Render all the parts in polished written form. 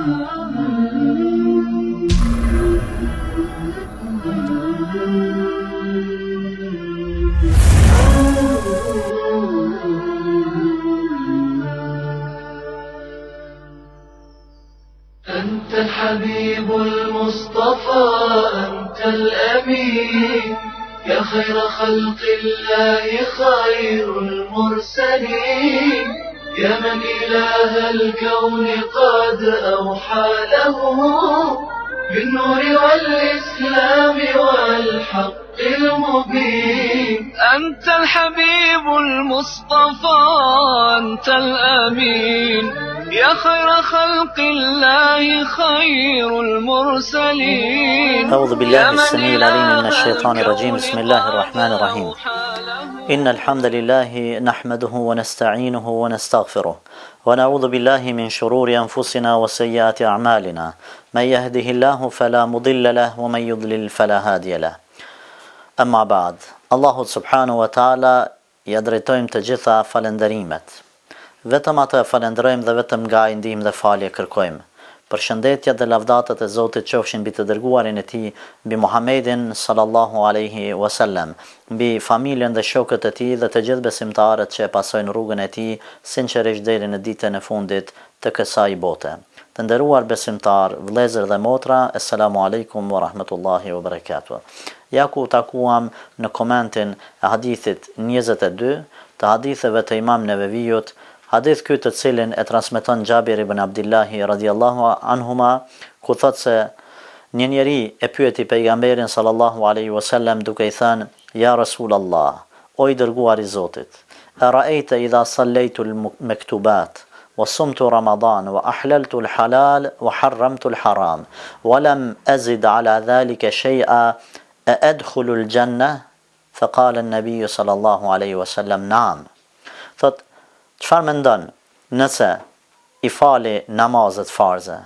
أنت الحبيب المصطفى أنت الأمين يا خير خلق الله خير المرسلين يا من إله الكون قد أوحى له بالنور والإسلام والحق المبين أنت الحبيب المصطفى أنت الأمين يا خير خلق الله خير المرسلين أعوذ بالله السميع العليم من الشيطان الرجيم بسم الله الرحمن الرحيم إن الحمد لله نحمده ونستعينه ونستغفره ونعوذ بالله من شرور أنفسنا وسيئات أعمالنا من يهده الله فلا مضل له ومن يضلل فلا هادي له أما بعد Allahu subhanahu wa ta'ala ja drejtojmë të gjitha falenderimet. Vetëm atë falenderojmë dhe vetëm nga ai ndihmë dhe falje kërkojmë. Përshëndetja dhe lavdatat e Zotit qofshin mbi të dërguarin e tij, mbi Muhammedin sallallahu alaihi wasallam, mbi familjen dhe shokët e tij dhe të gjithë besimtarët që e pasojnë rrugën e tij sinqerisht deri në ditën e fundit të kësaj bote. Të nderuar besimtar, vëllezër dhe motra, assalamu alaikum wa rahmatullahi wa barakatuh. Ja ku takuam në komentin e hadithit 22 të haditheve të Imam Nevevijut, hadith ky të cilin e transmeton Xhabir ibn Abdillahi radhiyallahu anhuma, ku thot se një njeri e pyeti pejgamberin sallallahu alaihi wasallam duke i thënë: Ja Rasulallah, o i dërguar i Zotit, ara'ayta idha sallaytu al-maktubat wa sumtu Ramadan wa ahlaltu al-halal wa harramtu al-haram wa lam azid ala dhalika shay'a أدخل الجنة فقال النبي صلى الله عليه وسلم نعم. Thot, çfarë mendon nëse i fali namazet farze,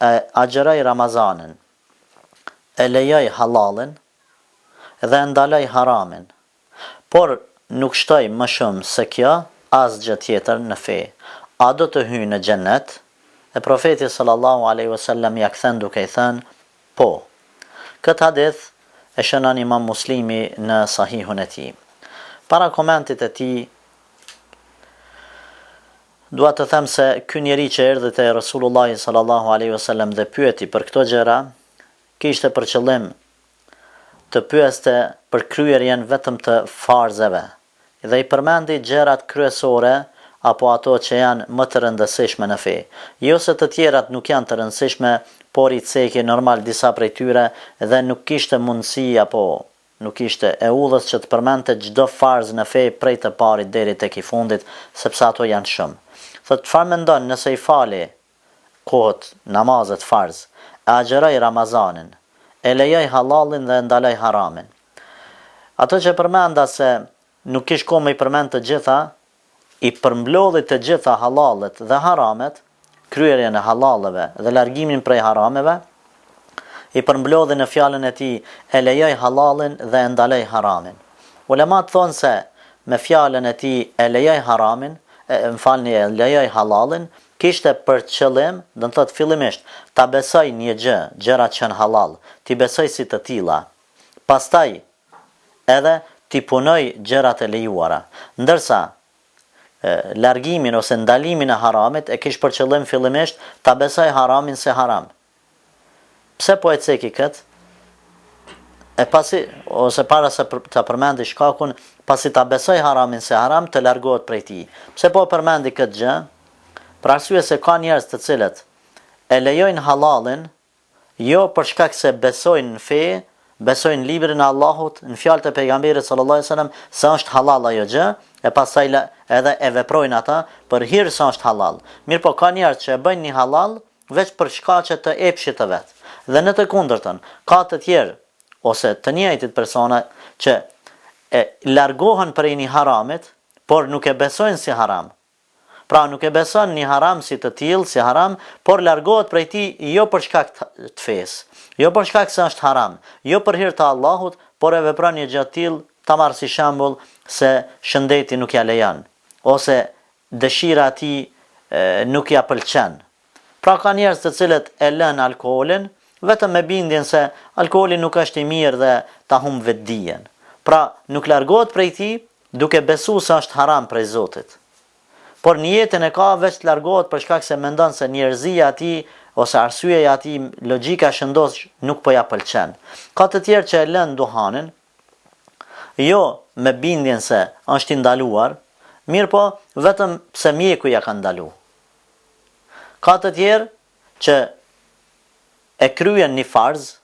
e agjeroj Ramazanin, e lejoj halalin dhe ndaloj haramin, por nuk shtoj më shumë se kjo asgjë tjetër në fe, a do të hyjë në xhennet? E profeti sallallahu alaihi wasallam ja kthen duke i thënë po. Këtë hadith e shënon Imam Muslimi në Sahihun e tij. Para komentit e tij, dua të them se ky njeri që erdhi te Resulullah sallallahu alaihi wasallam dhe pyeti për këto gjëra, kishte për qëllim të pyeste për kryerjen vetëm të farzeve dhe i përmendi gjërat kryesore apo ato që janë më të rëndësishme në fe. Jo se të tjerat nuk janë të rëndësishme, por i ceki normal disa prej tyre dhe nuk kishte mundësi apo nuk kishte e udhës që të përmente çdo farz në fe prej të parit deri tek i fundit, sepse ato janë shumë. Thot, çfarë mendon nëse i fali kohët namazet farz, e agjeroj Ramazanin, e lejoj halalin dhe ndaloj haramin? Ato që përmenda se nuk kish kohë me i përmend të gjitha, i përmblodhi të gjitha halalet dhe haramet, kryerjen e halaleve dhe largimin prej harameve, i përmblodhi në fjalën e tij e lejoj halalin dhe e ndaloj haramin. Ulemat thonë se me fjalën e tij e lejoj haramin, e lejoj halalin, kishte për qëllim, do të thotë fillimisht, ta besoj një gjë, gjërat që janë halal, ti besoj si të tilla. Pastaj edhe ti punoj gjërat e lejuara. Ndërsa largimin ose ndalimin e haramit e kish për qëllim fillimisht ta besoj haramin se haram. Pse po e ceki kët? E pasi ose para se ta përmendi shkakun, pasi ta besoj haramin se haram, të largohet prej tij. Pse po përmendi këtë gjë? Për arsye se ka njerëz të cilët e lejojnë halalin jo për shkak se besojnë në fe, besojnë librin e Allahut, në fjalët e pejgamberit sallallahu alajhi wasallam se është halal ajo gjë, e pastaj edhe e veprojnë ata për hir se është halal. Mirë po ka njerëz që e bëjnë një halal veç për shkaqe të epshit të vet. Dhe në të kundërtën, ka të tjerë ose të njëjtit persona që e largohen prej një haramit, por nuk e besojnë si haram. Pra nuk e beson një haram si të tillë, si haram, por largohet prej tij jo për shkak të fesë, jo për shkak se është haram, jo për hir të Allahut, por e vepron një gjë të tillë, ta marr si shembull se shëndeti nuk ja lejon, ose dëshira e tij nuk ja pëlqen. Pra ka njerëz të cilët e lën alkoolin vetëm me bindjen se alkooli nuk është i mirë dhe ta humb vetdijen. Pra nuk largohet prej tij duke besuar se është haram prej Zotit. Por në jetën e ka veç të largohet për shkak se mendon se njerëzia ati ose arsyeja ati, logjika shëndos nuk po ja pëlqen. Ka të tjerë që e lën duhanin, jo me bindjen se është i ndaluar, mirë po vetëm pse mjeku ja ka ndaluar. Ka të tjerë që e kryen një farz,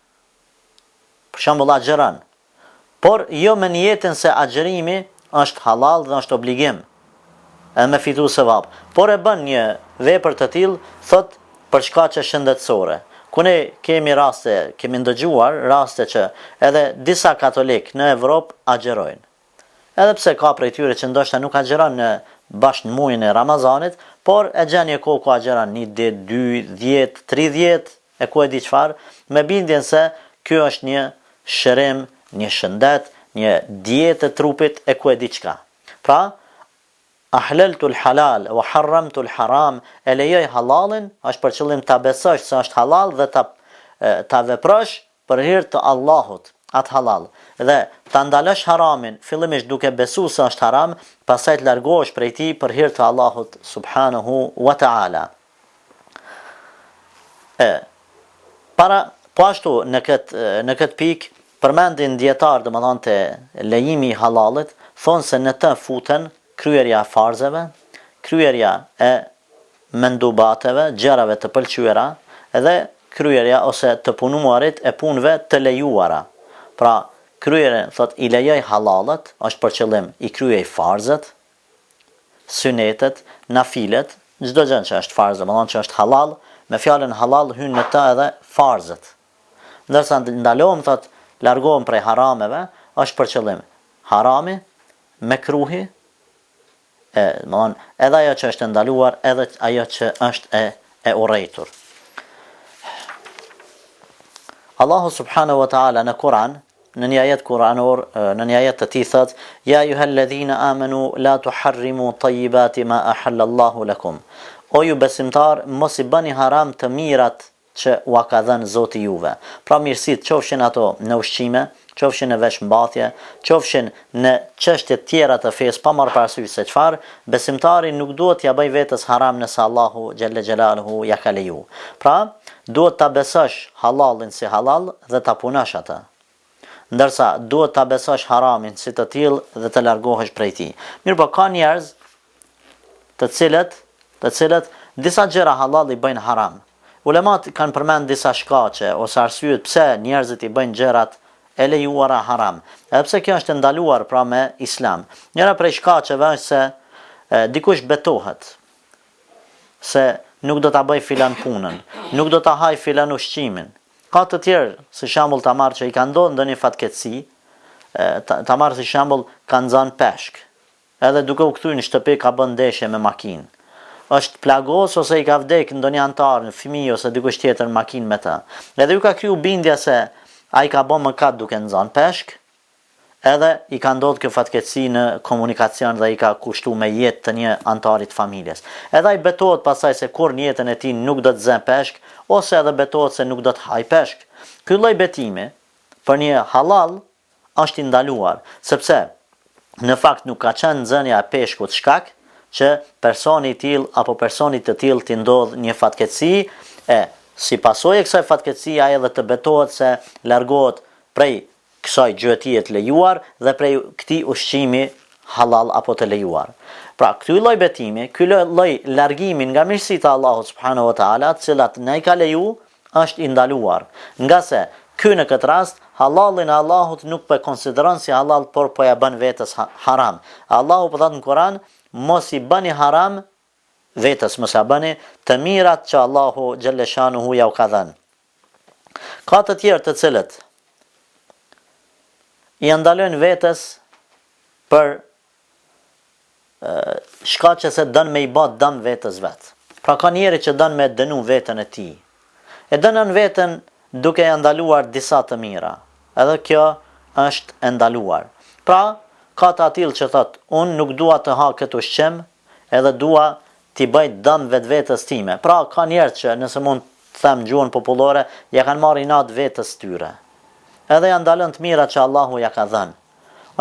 për shembull agjeron, por jo me niyetin se agjerimi është halal dhe është obligim, edhe me fitu sevap, por e bën një vepër të tillë, thot për shkaqe shëndetësore. Ku ne kemi ndëgjuar raste që edhe disa katolik në Evropë agjerojnë. Edhe pse ka prej tyre që ndoshta nuk agjeron në bashkë në muajin e Ramazanit, por e gjen një kohë ku agjeron 1 ditë, 2, 10, 30, e ku e di çfarë, me bindjen se ky është një shërim, një shëndet, një dietë e trupit e ku e di çka. Pra, ahlaltu al-halal wa harramtu al-haram, e lejoj halalin, është për qëllim ta besosh se është halal dhe ta veprosh për hir të Allahut, atë halal. Dhe ta ndalosh haramin, fillimisht duke besuar se është haram, pastaj të largohesh prej tij për hir të Allahut subhanahu wa ta'ala. Po ashtu në këtë pikë përmendin dietar, domethënë te lejimi i halalit, thonë se në të futen kryerja e farzeve, kryerja e mendubateve, gjërave të pëlqyera, edhe kryerja ose të punuarit e punëve të lejuara. Pra, kryerja, thot, i lejoj halalet, është për qëllim i kryej farzet, synetet, nafilet, çdo gjë që është farz, domethënë që është halal, me fjalën halal hyn në të edhe farzet. Ndërsa ndalohem, thot, largohem prej harameve, është për qëllim harami, mekruhi, edhe ajo që është ndaluar, edhe ajo që është e urrejtur. Allahu subhanahu wa ta'ala në Kur'an, në një ajet kuranor, në një ajet të tij thot: "Ya ayyuhalladhina amanu la tuharrimu tayyibati ma ahallallahu lakum." O ju besimtar, mos i bëni haram të mirat që ua ka dhënë Zoti juve. Pra mirësit, qofshin ato në ushqime, qofshin në veshmbathje, qofshin në çështje tjera të fesë, pa marrë parasysh se çfarë, besimtari nuk duhet t'ia bëj vetes haram nëse Allahu xhalla xhelaluhu ja ka leju. Pra, duhet ta besosh halalin si halal dhe ta punosh atë. Ndërsa duhet ta besosh haramin si të tillë dhe të largohesh prej tij. Mirë, po ka njerëz të cilët disa gjëra halal i bëjnë haram. Ulemat kanë përmend disa shkaqe ose arsyet pse njerëzit i bëjnë gjërat e lejuara haram. Edhe pse kjo është ndaluar pra me Islam. Njëra prej shkaqeve është se dikush betohet se nuk do ta bëj filan punën, nuk do ta haj filan ushqimin. Ka të tjerë, si shembull ta marr që i ka ndodhur ndonjë fatkeqësi, ta marr si shembull ka nxënë peshk. Edhe duke u kthyer në shtëpi ka bën ndeshje me makinë. Është plagos ose i ka vdekë ndonjë antar, fëmijë ose dikush tjetër në makinë me të. Edhe ju ka kriju bindja se ai ka bën mëkat duke nxënë peshk, edhe i ka ndodhur kjo fatkeqësi në komunikacion dhe i ka kushtuar me jetë të një antari të familjes. Edhe ai betohet pasaj se kur në jetën e tij nuk do të zën peshk, ose edhe betohet se nuk do të haj peshk. Ky lloj betimi për një halal është i ndaluar, sepse në fakt nuk ka qenë nxënja e peshkut shkak që personi i tillë apo personit të tillë t'i ndodh një fatkeqësi, si pasojë e kësaj fatkeqësie ai edhe të betohet se largohet prej kësaj gjëtie të lejuar dhe prej këtij ushqimi halal apo të lejuar. Pra, ky lloj betimi, ky lloj largimi nga mirësitë e Allahut subhanahu wa taala, të cilat ne i ka leju, është i ndaluar. Nga se ky në këtë rast halalin e Allahut nuk po e konsideron si halal, por po ja bën vetes haram. Allahu po thot në Kur'an: "Mos i bëni haram vetes, mos ja bëni të mirat që Allahu xhalla shanuhu ja u ka dhënë." Ka të tjerë të cilët i ndalojnë vetes për shkaqe se dën me i bë dëm vetes vet. Pra ka njeri që dën me dënu veten e tij. E dënon veten duke e ndaluar disa të mira. Edhe kjo është e ndaluar. Pra, ka të atill që thot, unë nuk dua të ha këtë ushqim, edhe dua t'i bëj dëm vetvetes time. Pra ka njerëz që nëse mund të them gjuhën popullore, ja kanë marrë inat vetes tyre. Edhe janë dalën të mirat që Allahu ja ka dhënë.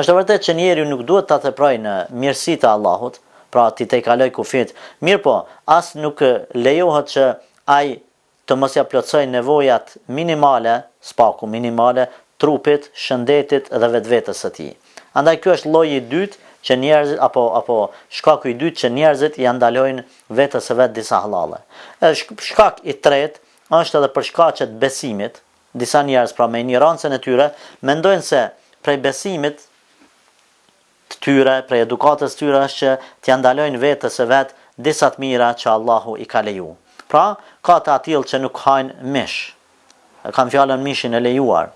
Është vërtet që njeriu nuk duhet ta teprojë në mirësitë e Allahut, pra ti te kaloj kufit. Mirë po, as nuk lejohet që ai të mos ja plotësoj nevojat minimale, spaku minimale, trupit, shëndetit dhe vetvetes së tij. Andaj ky është lloji i dytë që njerëzit apo shkaku i dytë që njerëzit ja ndalojnë vetes së vet disa hallale. Shkak i tretë është edhe për shkaqet besimit. Disa njerëz pra me ignorancën e tyre mendojnë se prej besimit të tyre, prej edukatës tyre është që t'ja ndalojnë vetes së vet disa të mira që Allahu i ka leju. Pra, ka të atill që nuk hajnë mish. Kam fjalën mishin e lejuar,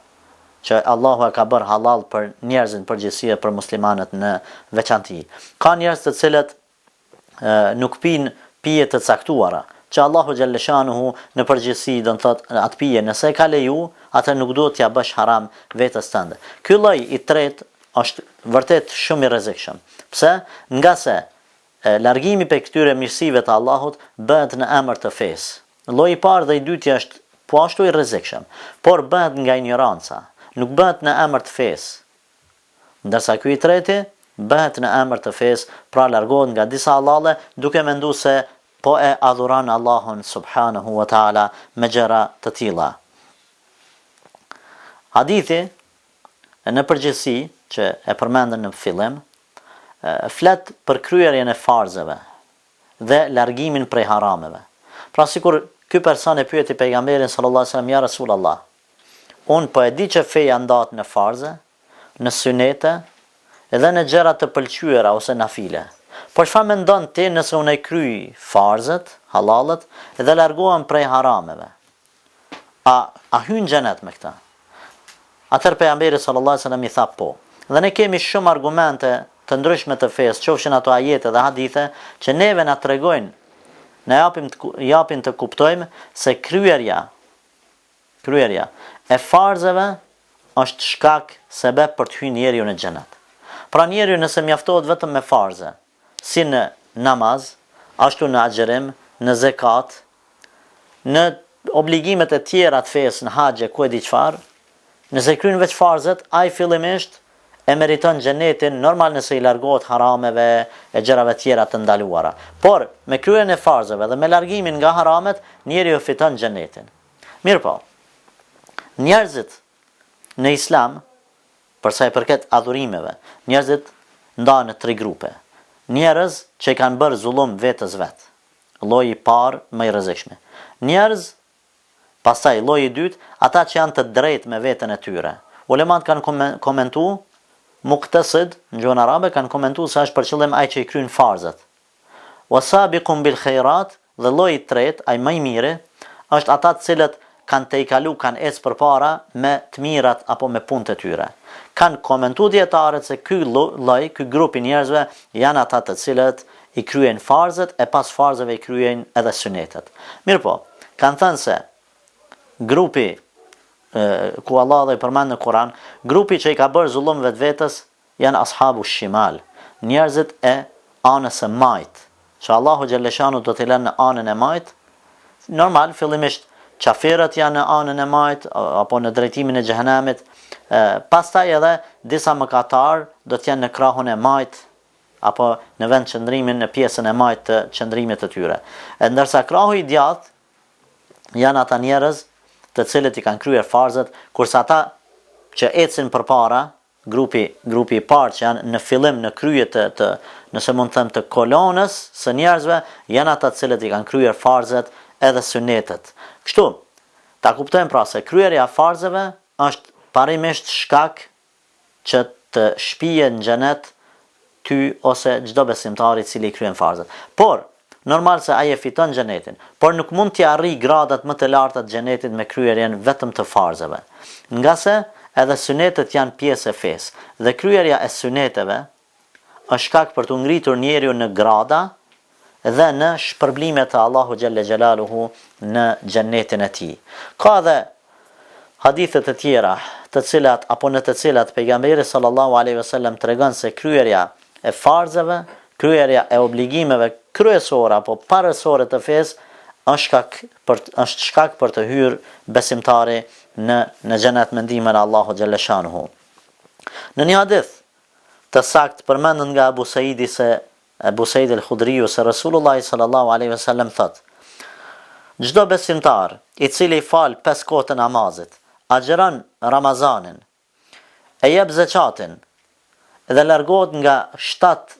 që Allahu e ka bërë halal për njerëzin përgjithësi për muslimanët në veçanti. Ka njerëz të cilët nuk pinë pije të caktuara, që Allahu xhalleshanuhu në përgjithësi do të thotë atë pije nëse e ka leju, atë nuk duhet t'ja bësh haram vetes tënde. Ky lloj i tretë është vërtet shumë i rrezikshëm. Pse? Nga se largimi pe këtyre mirësive të Allahut bëhet në emër të fesë. Lloji i parë dhe i dytë është po ashtu i rrezikshëm, por bëhet nga ignoranca, nuk bëhet në emër të fesë. Ndërsa ky i treti bëhet në emër të fesë, pra largohet nga disa hallale duke menduar se po e adhuron Allahun subhanahu wa taala me gjëra të tilla. Hadithi në përgjithësi që e përmendën në fillim, flet për kryerjen e farzeve dhe largimin prej harameve. Pra sikur ky person e pyeti pejgamberin sallallahu alaihi wasallam, ja Rasulullah, un po e di që feja ndahet në farze, në sunete, edhe në gjëra të pëlqyera ose nafile. Por çfarë mendon ti nëse unë e kryj farzet, halalet, dhe largohem prej harameve? A hyn xhenet me këtë? Atëherë pejgamberi sallallahu alaihi wasallam i tha po. Dhe ne kemi shumë argumente të ndryshme të fesë, qofshin ato ajete dhe hadithe, që neve na tregojnë, na japin të kuptojmë se kryerja e farzeve është shkak sebeb për të hyrë njeriu në xhenet. Pra njeriu nëse mjaftohet vetëm me farze, si në namaz, ashtu në agjerim, në zekat, në obligimet e tjera të fesë, në haxhe, ku e di çfarë, nëse kryen veç farzet, ai fillimisht e meriton xhenetin, normal nëse i largohet harameve e gjërave tjera të ndaluara. Por me kryen e farzeve dhe me largimin nga haramet, njeriu fiton xhenetin. Mirë po, njerëzit në Islam, për sa i përket adhurimeve, njerëzit ndahen në 3 grupe. Njerëz që kanë bërë zullum vetes vet. Lloji i parë më i rrezikshëm. Njerëz, pastaj lloji i dytë, ata që janë të drejtë me veten e tyre. Ulemat kanë komentuar, muqtasid në gjuhën arabe kanë komentuar se është për qëllim ai që i kryen farzat. Wasabiqun bil khairat, dhe lloji i tretë, ai më i miri, është ata të cilët kanë te i kalu, kanë ecë përpara me të mirat apo me punët e tyre. Kanë komentuar dietarët se ky lloj, ky grup i njerëzve janë ata të cilët i kryejnë farzet e pas farzeve i kryejnë edhe sunetet. Mirë po, kanë thënë se grupi ku Allah dhe i përmend në Kur'an, grupi që i ka bërë zullum vetvetes janë ashabu shimal, njerëzit e anës së majt, që Allahu xhalleshanu do t'i lënë në anën e majt. Normal fillimisht qafirët janë në anën e majt apo në drejtimin e xhehenamit, pastaj edhe disa mëkatar do të jenë në krahun e majt apo në vend qëndrimin në pjesën e majt të qëndrimit të tyre. Ndërsa krahu i djathtë janë ata njerëz të cilët i kanë kryer farzet, kurse ata që ecin përpara, grupi i parë që janë në fillim në krye të nëse mund të them të kolonës së njerëzve, janë ata të cilët i kanë kryer farzet edhe sunetet. Kështu, ta kuptojmë pra se kryerja e farzeve është parimisht shkak që të shpijen në xhenet ty ose çdo besimtar i cili kryen farzet. Por normal se ai e fiton xhenetin, por nuk mund t'i arrijë gradat më të larta të xhenetit me kryerjen vetëm të farzeve. Nga se edhe sunetet janë pjesë e fesë dhe kryerja e suneteve është shkak për të ngritur njeriu në grada dhe në shpërblimet e Allahu xhalle xhelaluhu në xhenetin e tij. Ka edhe hadithe të tjera, të cilat apo në të cilat pejgamberi sallallahu alaihi wasallam tregon se kryerja e farzeve kryerja e obligimeve kryesore apo parësore të fesë është shkak për të hyrë besimtari në xhenet me ndihmën e Allahu xhalla shanuhu. Në një hadith të saktë përmendet nga Abu Said al-Khudriu se Rasulullah sallallahu alaihi wasallam thotë: çdo besimtar i cili fal 5 kohë të namazit, agjeron Ramazanin, e jep zakatin dhe largohet nga 7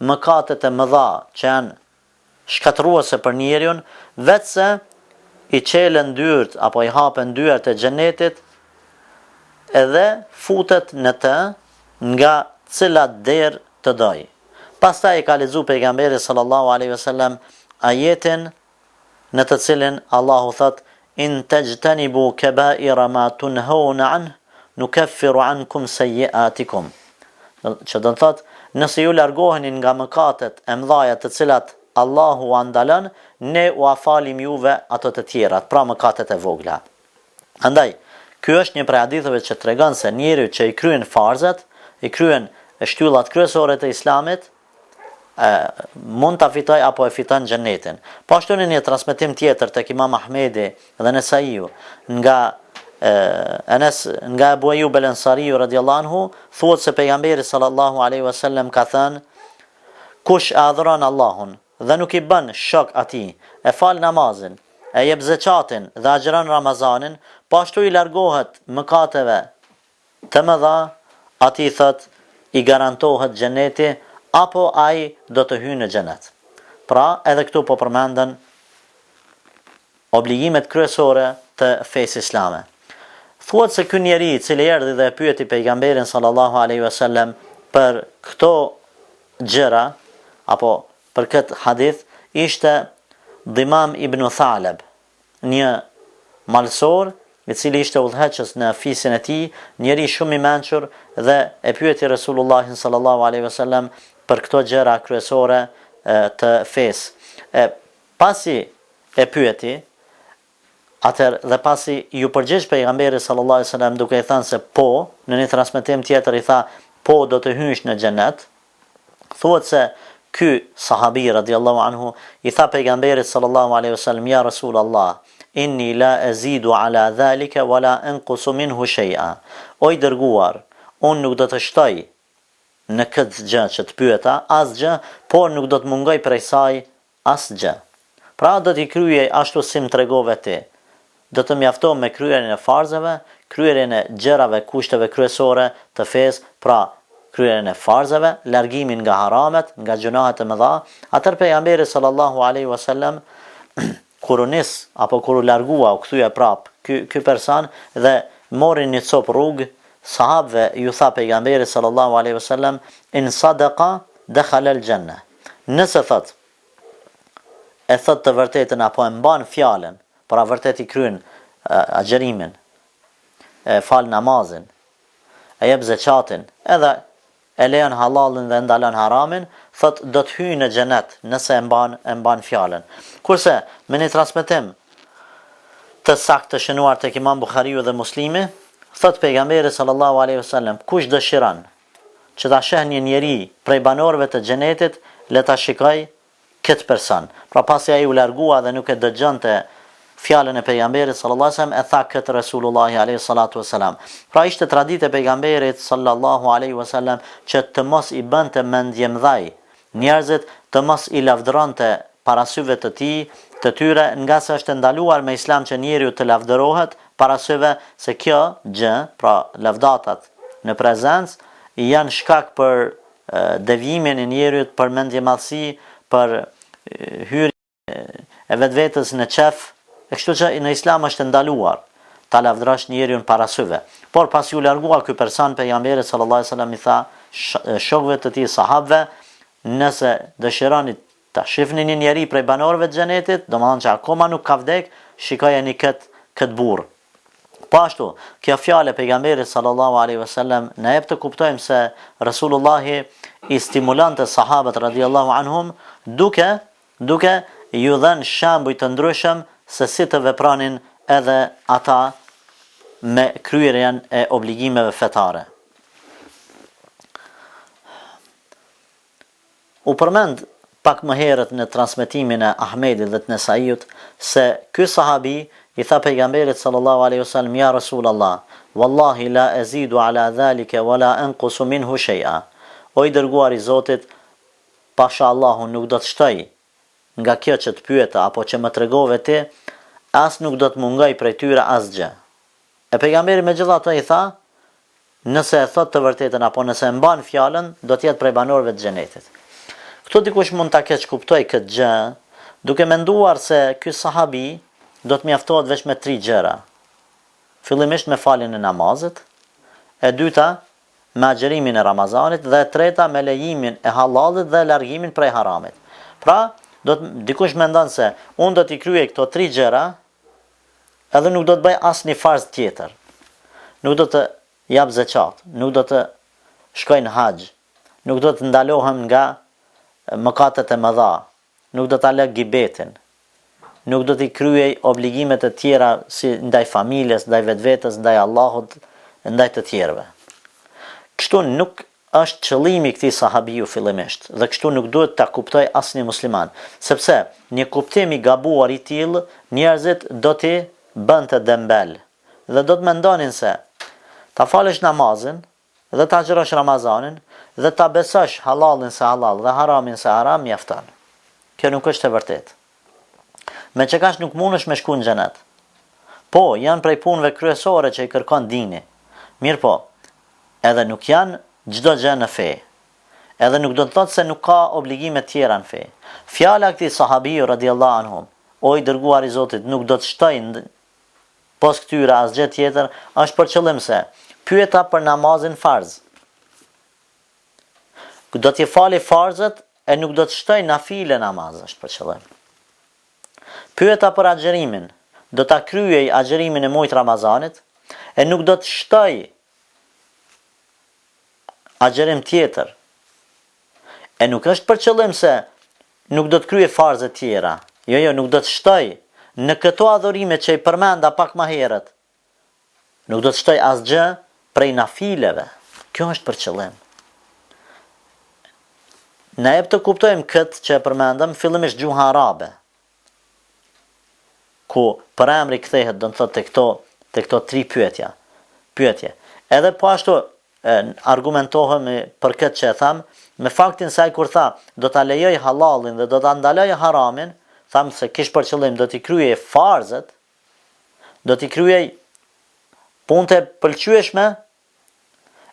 mëkatet e mëdha që janë shkatërruese për njeriun, vetëse i çelen dyert apo i hapen dyert e xhenetit edhe futet në të nga cilat derë të doj. Pastaj ka lexuar pejgamberi sallallahu alaihi wasallam ajetin në të cilin Allahu thot: in tajtanibu kaba'ira ma tunhauna an nukaffiru ankum sayyi'atikum. Që do të thot, nëse ju largoheni nga mëkatet e mëdha të cilat Allahu u ndalon, ne u afalim juve ato të tjerat, pra mëkatet e vogla. Andaj, ky është një prej haditheve që tregon se njeriu që i kryen farzat, i kryen shtyllat kryesore të Islamit, mund ta fitoj apo e fiton xhenetin. Po ashtu në një transmetim tjetër tek Imam Ahmedi dhe Nesaiu nga nga Abu Ayyub al-Ansariu radhiyallahu anhu, thuhet se pejgamberi sallallahu alaihi wasallam ka thënë: kush e adhuron Allahun dhe nuk i bën shok atij, e fal namazin, e jep zakatin dhe agjeron Ramazanin, po ashtu i largohet mëkateve të mëdha, atij thot i garantohet xheneti apo ai do të hyjë në xhenet. Pra, edhe këtu po përmenden obligimet kryesore të fesë islame. Thuhet se ky njeri i cili erdhi dhe e pyeti pejgamberin sallallahu alaihi wasallam për këto gjëra apo për këtë hadith, ishte Dimam ibn Thalab, një malsor i cili ishte udhëheqës në fisin e tij, njeri shumë i mençur, dhe e pyeti Resulullahin sallallahu alaihi wasallam për këto gjëra kryesore të fesë. Pasi e pyeti, atëherë dhe pasi ju përgjigj pejgamberi sallallahu alaihi wasallam duke i thënë se po, në një transmetim tjetër i tha po do të hysh në xhenet, thuhet se ky sahabi radhiyallahu anhu i tha pejgamberit sallallahu alaihi wasallam: ja Rasulullah, inni la azidu ala dhalika wala anqusu minhu shay'a. O i dërguar, unë nuk do të shtoj në këtë gjë që të pyeta asgjë, por nuk do të mungoj prej saj asgjë. Pra do t'i kryej ashtu si më tregove ti. Do të mjafto me kryerjen e farzave, kryerjen e gjërave, kushteve kryesore të fesë, pra kryerjen e farzave, largimin nga haramet, nga gjunahet e mëdha. Atëherë pejgamberi sallallahu alaihi wasallam kur u nis apo kur u largua, u kthye prap ky person dhe mori një cop rrugë, sahabëve ju tha pejgamberi sallallahu alaihi wasallam: in sadaqa dakhala al-janna. Nëse e thot të vërtetën apo e mban fjalën, pra vërtet i kryen agjerimin, e fal namazin, e jep zakatin, edhe e lejon halalin dhe ndalon haramin, thot do të hyjë në xhenet nëse e mban fjalën. Kurse me një transmetim të saktë të shënuar tek Imam Buhariu dhe Muslimi, thot pejgamberi sallallahu alaihi wasallam: kush dëshiron që ta sheh një njeri prej banorëve të xhenetit, le ta shikoj këtë person. Pra pasi ai u largua dhe nuk e dëgjonte fjalën e pejgamberit sallallahu alaihi wasallam, e tha këtë Resulullahi alaihi salatu wasalam. Pra ishte traditë e pejgamberit sallallahu alaihi wasallam që të mos i bënte mendje mdhaj njerëzit, të mos i lavdëronte para syve të tij, të tyre, nga se është ndaluar me Islam që njeriu të lavdërohet para syve, se kjo gjë, pra lavdatat në prezencë, janë shkak për devijimin e njeriut, për mendje madhësi, për hyrje e vetvetes në qef. E kështu që në Islam është ndaluar ta lavdërosh njeriun para syve. Por pas u largua ky person, pejgamberi sallallahu alaihi wasallam i tha shokëve të tij sahabëve: nëse dëshironi ta shihni një njeri prej banorëve të xhenetit, domethënë që akoma nuk ka vdek, shikojeni kët burr. Po ashtu, kjo fjalë e pejgamberit sallallahu alaihi wasallam na jep të kuptojmë se Resulullahi i stimulonte sahabët radhiyallahu anhum duke ju dhënë shembuj të ndryshëm se si të vepranin edhe ata me kryerjen e obligimeve fetare. u përmend pak më herët në transmetimin e Ahmedit dhe të Nesaiut se ky sahabi i tha pejgamberit sallallahu alaihi wasallam, ja Rasulullah, wallahi la azidu ala dhalika wala anqusu minhu shay'a. O i dërguar i Zotit, pasha Allahu nuk do të shtoj nga kjo që të pyeta apo që më tregove ti, as nuk do të mungoj prej tyre asgjë. E pejgamberi megjithatë i tha, nëse e thot të vërtetën apo nëse e mban fjalën, do të jetë prej banorëve të xhenetit. Këto dikush mund ta keq kuptoj këtë gjë, duke menduar se ky sahabi do të mjaftohet vetëm me 3 gjëra. Fillimisht me faljen e namazit, e dyta me agjërimin e Ramazanit dhe e treta me lejimin e halalit dhe largimin prej haramit. Pra, dikush mendon se unë do t'i kryej këto 3 gjëra, edhe nuk do të bëj asnjë farz tjetër. Nuk do të jap zeqat, nuk do të shkoj në haxh, nuk do të ndalohem nga mëkatet e mëdha, nuk do ta lë gibetin, nuk do t'i kryej obligimet e tjera si ndaj familjes, ndaj vetvetes, ndaj Allahut, ndaj të tjerëve. Kështu nuk është qëllimi i këtij sahabiu fillimisht, dhe kështu nuk duhet ta kuptoj asnjë musliman, sepse një kuptim i gabuar i tillë njerëzit do t'i bënte dembel dhe do të mendonin se ta falësh namazin dhe ta agjërosh Ramazanin dhe ta besosh halalin se halal dhe haramin se haram mjafton. Kjo nuk është e vërtetë. Me që kash nuk mundesh me shku në xhenet. Po, janë prej punëve kryesore që i kërkon dini. Mirë po, edhe nuk janë çdo gjë në fe. Edhe nuk do të thotë se nuk ka obligime tjera në fe. Fjala e këtij sahabiu radhiyallahu anhum, o i dërguar i Zotit, nuk do të shtojnë pos këtyre asgjë tjetër, është për qëllim se pyeta për namazin farz. Do t'i fali farzët e nuk do të shtoj nafile namaz, është për qëllim. Pyeta për agjërimin, do ta kryej agjërimin e muajit Ramazanit e nuk do të shtoj agjërim tjetër. E nuk është për qëllim se nuk do të kryej farzë tjera. Jo, nuk do të shtoj në këto adhurime që i përmenda pak më herët. Nuk do të shtoj asgjë prej nafileve. Kjo është për qëllim. Ne jep të kuptojmë këtë që e përmendëm fillimisht gjuha arabe, ku për emri kthehet do të thotë te këto 3 pyetje. Edhe po ashtu argumentohemi për këtë që e tham, me faktin se ai kur tha do ta lejoj halalin dhe do ta ndaloj haramin, tham se kish për qëllim do t'i kryej farzët, do t'i kryej punët e pëlqyeshme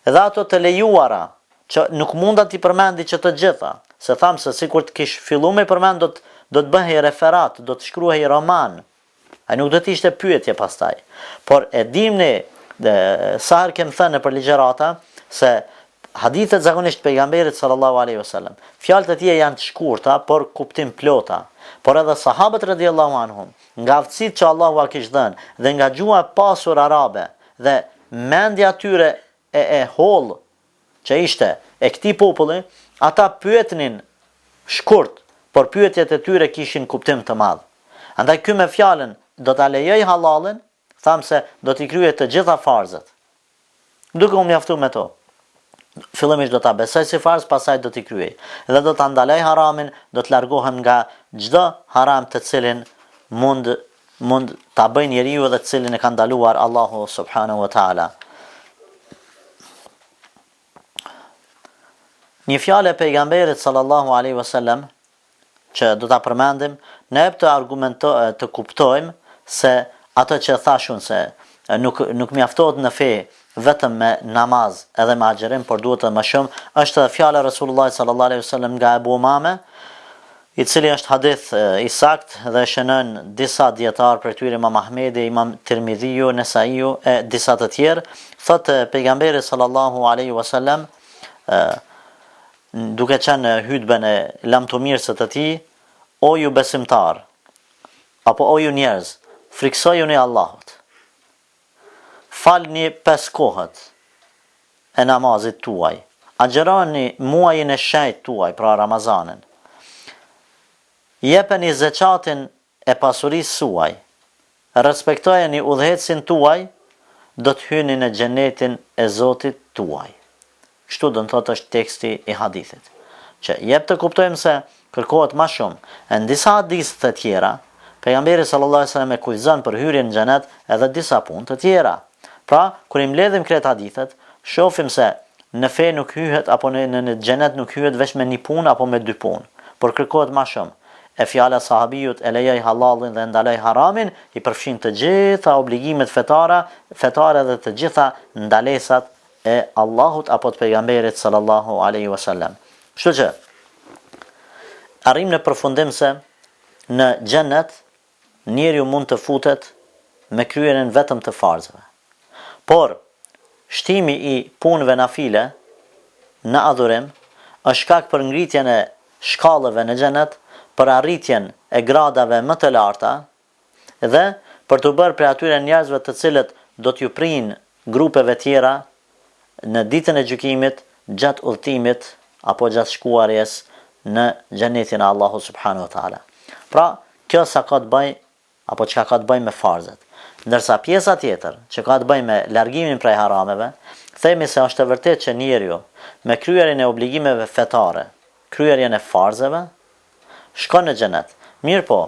edhe ato të lejuara, që nuk munda t'i përmendi që të gjitha, se tham se sikur të kish fillu me përmend do të bëhej referat, do të shkruhej roman, ai nuk do të ishte pyetje pastaj. Por e dim ne, sa herë kem thënë për ligjërata, se hadithet zakonisht pejgamberit sallallahu alaihi wasallam, fjalët e tij janë të shkurta, por kuptim plota. Por edhe sahabët radhiyallahu anhum, nga aftësitë që Allahu a kishte dhënë dhe nga gjuha e pasur arabe dhe mendja tyre e holl që ishte e këtij populli, ata pyetnin shkurt, por pyetjet e tyre kishin kuptim të madh. Andaj ky me fjalën do ta lejoj halalin, tham se do t'i kryej të gjitha farzët. Duke u mjaftuar me to. Fillimisht do ta besoj si farz, pastaj do t'i kryej. Dhe do ta ndaloj haramin, do të largohem nga çdo haram të cilin mund ta bëjë njeriu dhe të cilin e ka ndaluar Allahu subhanahu wa taala. Një fjalë e pejgamberit sallallahu alaihi wasallam që do ta përmendim, ne të kuptojmë se ato që thashun se nuk mjaftohet në fe vetëm me namaz edhe me agjërim, por duhet më shumë, është fjala e Resulullah sallallahu alaihi wasallam nga Abu Umame, i cili është hadith i sakt dhe shënon disa dietar për tyre Imam Ahmedi, Imam Tirmidhiu, Nesaiu e disa të tjerë, thotë pejgamberi sallallahu alaihi wasallam duke qenë hutbën e lamtomirësët të tij, o ju besimtar, apo o ju njerëz, friksojuni Allahut. Falni 5 kohët e namazit tuaj. Agjëroni muajin e shenjtë tuaj, pra Ramazanin. Jepeni zeqatin e pasurisë suaj. Respektojeni udhëhecin tuaj, do të hyni në xhenetin e Zotit tuaj. Kështu do të thotë është teksti i hadithit. që jep të kuptojmë se kërkohet më shumë. E në disa hadithe të tjera, pejgamberi sallallahu alajhi wasallam e kujzon për hyrjen në xhenet edhe disa punë të tjera. Pra, kur i mbledhim këto hadithet, shohim se në fe nuk hyhet apo në xhenet nuk hyhet vetëm me një punë apo me dy punë, por kërkohet më shumë. E fjala sahabijut e lejoj halalin dhe ndaloj haramin i përfshin të gjitha obligimet fetare dhe të gjitha ndalesat e Allahut apo të pejgamberit sallallahu alaihi wasallam. Kështu që arrim në përfundim se në xhenet njeriu mund të futet me kryerjen vetëm të farzave. Por shtimi i punëve nafile në adhurim është shkak për ngritjen e shkallëve në xhenet, për arritjen e gradave më të larta dhe për të bërë prej atyre njerëzve të cilët do t'ju prinë grupeve tjera në ditën e gjykimit, gjatë udhëtimit apo gjatë shkuarjes në xhenetin e Allahut subhanahu wa taala. Pra, kjo sa ka të bëjë apo çka ka të bëjë me farzet. Ndërsa pjesa tjetër, që ka të bëjë me largimin prej harameve, themi se është e vërtetë që njeriu me kryerjen e obligimeve fetare, kryerjen e farzeve, shkon në xhenet. Mirë po,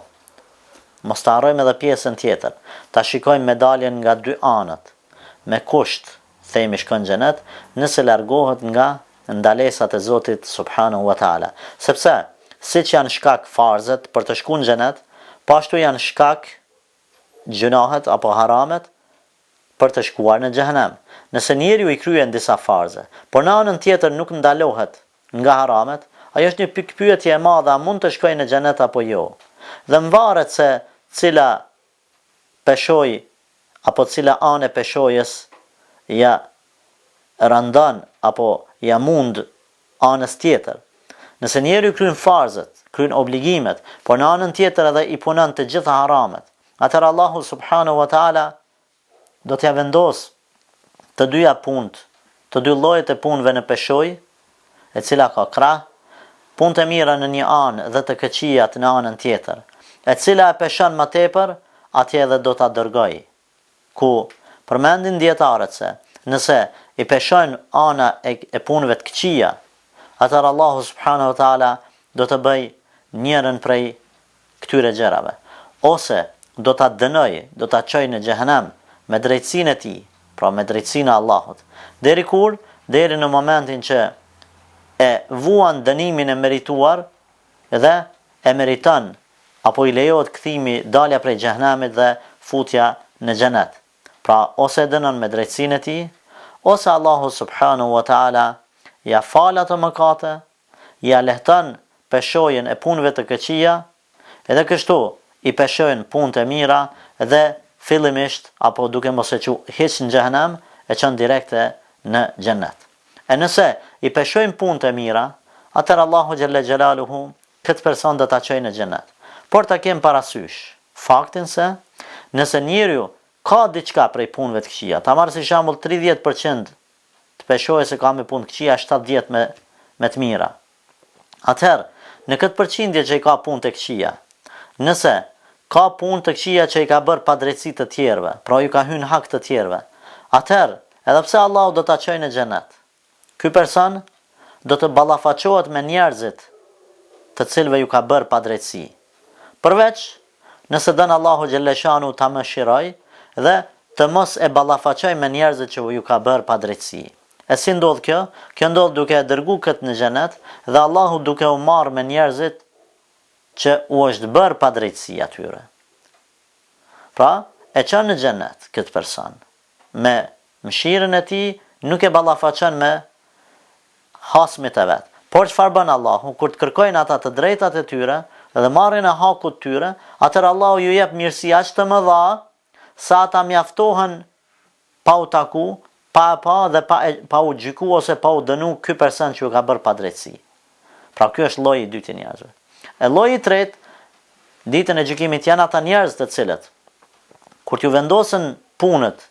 mos të harrojmë edhe pjesën tjetër. Ta shikojmë medaljen nga dy anët. Me kusht, themi shkon në xhenet, nëse largohet nga ndalesat e Zotit subhanahu wa taala. Sepse siç janë shkak farzet për të shkuar në xhenet, po ashtu janë shkak gjunahet apo haramet për të shkuar në xhenem. Nëse njeriu i kryen disa farze, por në anën tjetër nuk ndalohet nga haramet, ajo është një pikpyetje e madhe, a mund të shkojë në xhenet apo jo. Dhe mvaret se cila peshoj apo cila anë e peshojës ja randon apo ja mund anës tjetër. Nëse njeriu kryen farzet, kryen obligimet, por në anën tjetër edhe i punon të gjitha haramet, atëherë Allahu subhanahu wa taala do t'ja vendos të dyja punët, të dy llojet e punëve në peshoj, e cila ka krah, punë të mira në një anë dhe të këqijat në anën tjetër, e cila e peshon më tepër, atje edhe do ta dërgoj. Ku përmendin dietarët se nëse i peshon ana e punëve të këqija, atëherë Allahu subhanahu wa taala do të bëj njërin prej këtyre gjërave, ose do ta dënoj, do ta çojë në xhehenem me drejtsinë e tij, pra me drejtsinë e Allahut. Deri kur? Deri në momentin që e vuan dënimin e merituar dhe e meriton apo i lejohet kthimi, dalja prej xhehenemit dhe futja në xhenet. Pra, ose dënon me drejtsinë e tij, ose Allahu subhanahu wa taala ja fal ato mëkate, ja lehton peshojën e punëve të këqija, edhe kështu i peshojnë punët e mira dhe fillimisht apo duke mos e hiç në xhehenem, e çon direkte në xhenet. E nëse i peshojmë punët e mira, atëherë Allahu xhalla xhelaluhu këtë person do ta çojë në xhenet. Por ta kem parasysh faktin se nëse njeriu ka diçka prej punëve të këqija, ta marrë si shembull 30% të peshojës se ka me punë të këqija, 70% me të mira. Atëherë, në këtë përqindje që i ka punë të këqija, nëse ka punë të këqija që i ka bërë padrejtësi të tjerëve, pra ju ka hyrë hak të tjerëve, atëherë, edhe pse Allahu do ta çojë në xhenet, ky person do të ballafaqohet me njerëzit të cilëve ju ka bërë padrejtësi. Përveç nëse don Allahu xhelleshanu ta mëshiroj dhe të mos e ballafaqoj me njerëzit që ju ka bërë padrejtësi. E si ndodh kjo? Kjo ndodh duke e dërguar këtë në xhenet dhe Allahu duke u marrë me njerëzit që u është bërë padrejtësi atyre. Pra, e çon në xhenet këtë person me mëshirën e tij, nuk e ballafaqon me hasmit e vet. Por çfarë bën Allahu? Kur të kërkojnë ata të drejtat e tyre dhe marrin e hakut tyre, atëherë Allahu ju jep mirësi aq të mëdha sa ata mjaftohen pa u taku, dhe pa u gjyku ose pa u dënu ky person që ju ka bërë padrejtësi. Pra ky është lloji i dytë i njerëzve. E lloji i tretë, ditën e gjykimit janë ata njerëz të cilët kur t'ju vendosen punët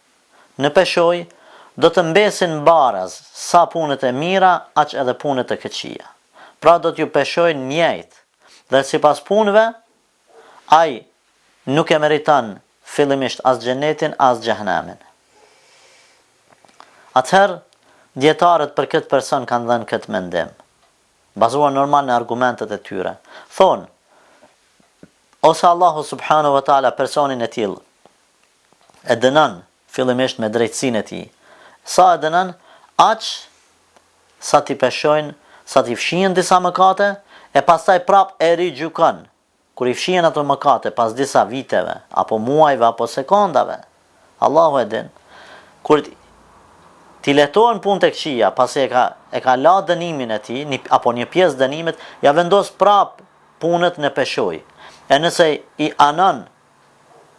në peshoj, do të mbesin baraz sa punët e mira, aq edhe punët e këqija. Pra do t'ju peshojnë njëjtë. Dhe sipas punëve, ai nuk e meriton fillimisht as xhenetin as xhehenemin. Atëherë, dietarët për këtë person kanë dhënë këtë mendim. bazuar normal në argumentet e tyre. Thonë, ose Allahu subhanahu wa taala personin e tillë e dënon fillimisht me drejtsinë e tij. Sa e dënon, aq sa ti peshojnë, sa ti fshihen disa mëkate e pastaj prap e rigjykon. Kur i fshihen ato mëkate pas disa viteve, apo muajve, apo sekondave, Allahu e din, kur ti letohen punë tek Qia, pasi e ka la dënimin e tij, apo një pjesë dënimit, ja vendos prap punët në peshoj. E nëse i anon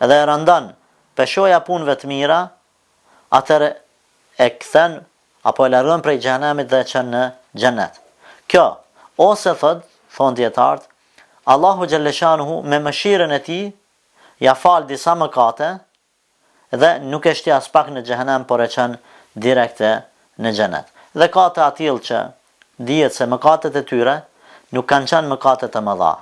edhe e rëndon peshoja punëve të mira, atëre e kthen apo e largon prej xhenemit dhe e çon në xhenet. Kjo, ose thon dietarët, Allahu xhalleshanuhu me mëshirën e tij ja fal disa mëkate dhe nuk e shti as pak në xhenem, por e çon direkt në xhenet. Dhe ka të atill që dihet se mëkatet e tyre nuk kanë qenë mëkate të mëdha.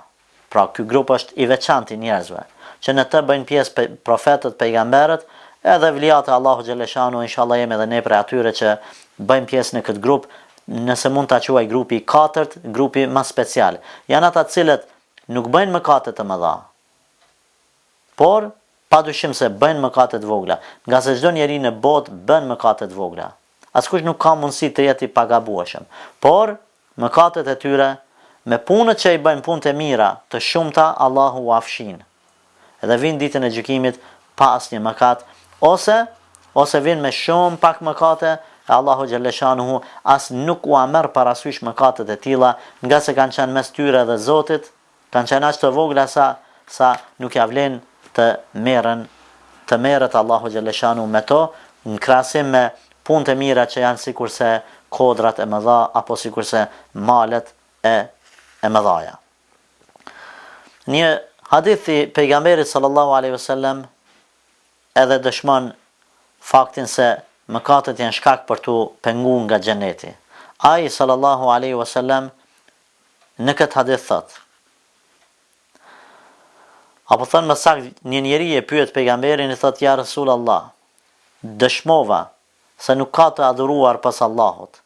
Pra, ky grup është i veçantë i njerëzve, që në të bëjnë pjesë profetët, pejgamberët, edhe vlijat e Allahu xhalleshanuhu, inshallah jemi edhe ne prej atyre që bëjmë pjesë në këtë grup, nëse mund ta quaj grupi i katërt, grupi më special. Janë ata të cilët nuk bëjnë mëkate të mëdha, por padyshim se bëjnë mëkate të vogla, nga se çdo njeri në botë bën mëkate të vogla. Askush nuk ka mundësi të jetë i pagabueshëm, por mëkatet e tyre me punët që i bëjnë punët e mira të shumta, Allahu u afshin. Edhe vin ditën e gjykimit pa asnjë mëkat, ose vin me shumë pak mëkate, e Allahu xhalleshanuhu as nuk u merr parasysh mëkatet e tilla, nga se kanë qenë mes tyre dhe Zotit, kanë qenë aq të vogla sa nuk ja vlen të merret Allahu xhalleshanuhu me to, në krahasim me punët e mira që janë sikurse kodrat e mëdha apo sikurse malet e mëdhaja. Një hadith i pejgamberit sallallahu alaihi wasallam edhe dëshmon faktin se mëkatet janë shkak për tu pengu nga xheneti. Ai sallallahu alaihi wasallam në këtë hadith thot, apo thënë më saktë, një njeri e pyet pejgamberin, i thot, ja Rasulullah, dëshmova se nuk ka të adhuruar pas Allahut,